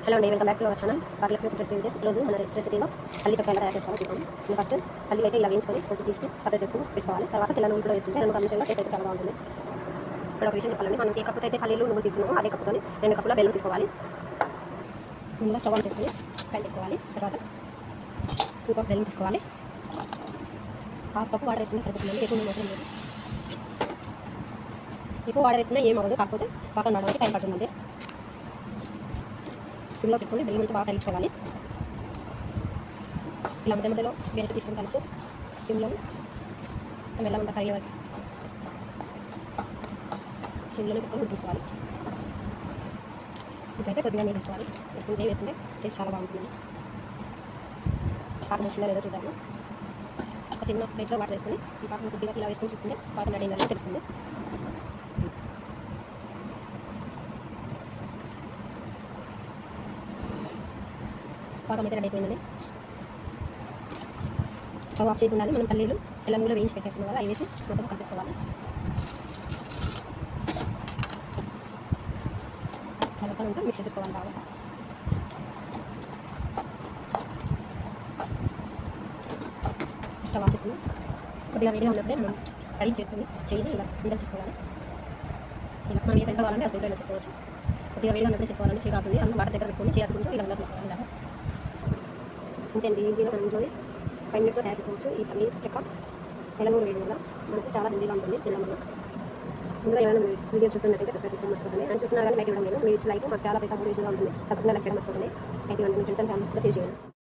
Hello అండి, welcome back to our channel Bhagyalakshmi food recipes. ఈరోజు మన రెసిపీలో పల్లి చొక్క ఎలా తయారు చేసుకోవాలో చూద్దాం. నేను ఫస్ట్ పల్లి అయితే ఇలా వేయించుకొని పొట్టు తీసి సపరేట్ చేసుకొని పెట్టుకోవాలి. తర్వాత తెల్ల నూనె కూడా వేసుకుంటే రెండు కాంబినేషన్లో టేస్ట్ అయితే చాలా బాగుంటుంది. ఇక్కడ ఒక విషయం చెప్పాలండి, మనం ఏ కప్పుతో అయితే పల్లీలు నువ్వులు తీసుకున్నామో అదే కప్పుతో 2 కప్పుల బెల్లం తీసుకోవాలి. ముందుగా స్టవ్ ఆన్ చేసుకొని ప్యాన్ పెట్టుకోవాలి. తర్వాత 2 కప్ బెల్లం తీసుకోవాలి. హాఫ్ కప్ వాటర్ వేసుకుంటే సరిపోతుందండి, ఎక్కువ నూనె అవసరం లేదు. ఎక్కువ వాటర్ వేసుకున్నా ఏం అవ్వదు, కాకపోతే పాకం రావడానికి టైం పడుతుంది. సిమ్లో పెట్టుకొని బెల్లం అంతా బాగా కలుపుకోవాలి. ఇలా మధ్య మధ్యలో గెరటి తీసుకుని కలుపు సిమ్లో బెల్లం అంతా కరిగే వరకు సిమ్లోనే పెట్టుకొని ఉడికించుకోవాలి. ఇప్పుడైతే కొద్దిగా నీళ్ళు వేసుకోవాలి. వేసుకుంటే టేస్ట్ చాలా బాగుంటుంది. పాకం వచ్చిందా లేదో చూద్దాము. ఒక చిన్న ప్లేట్లో వాటర్ వేసుకొని ఈ పాకం కొద్దిగా ఇలా వేసుకొని చూసుకుంటే పాకం రెడీ అయిందని తెలుస్తుంది. పాకం అయితే రెడీ అయిపోయిందండి. స్టవ్ ఆఫ్ చేయకుండానే మనం పల్లీలు తెల్ల నూనెలో వేయించి పెట్టేసుకున్నాం కదా, అవి వేసి మొత్తం కలిపేసుకోవాలి. కలుపుకుంటూ మిక్స్ చేసుకోవాలి బాగా. స్టవ్ ఆఫ్ చేసుకుని కొద్దిగా వేడిగా ఉన్నప్పుడే మనం రెడీ చేసుకుని చేయి ఇలా ఉండలు చేసుకోవాలి. ఇలా మనం ఏ సైజు కావాలంటే ఆ సైజులో ఇలా చేసుకోవచ్చు. కొద్దిగా వేడిగా ఉన్నప్పుడే చేసుకోవాలంటే చేయి కాకుండా అందులో వాటర్ దగ్గర పెట్టుకొని చేయకుండా ఇలా ఉండలు అంతే అండి. ఈజీగా మనం ఇంట్లోనే 5 మినిట్స్లో తయారు చేసుకోవచ్చు. ఈ పన్నీర్ చెక్క తెలంగాణ వేయడం వల్ల మనకు చాలా హెల్దీగా ఉంటుంది తినడం వల్ల. ముందుగా ఏమైనా వీడియో చూస్తున్నట్టయితే సబ్స్క్రైబ్ చేసుకోవడం మర్చిపోతుంది. అండ్ చూస్తున్నారు కానీ లైక్ ఇవ్వడం లేదు. మీరు లైక్ మాకు చాలా పెద్ద మోటివేషన్గా ఉంటుంది. తప్పకుండా లైక్ చేయడం మర్చిపోతుంది. థ్యాంక్ యూ అండి. మీ ఫ్రెండ్స్ అండ్ ఫ్యామిలీస్ కూడా షేర్ చేయండి.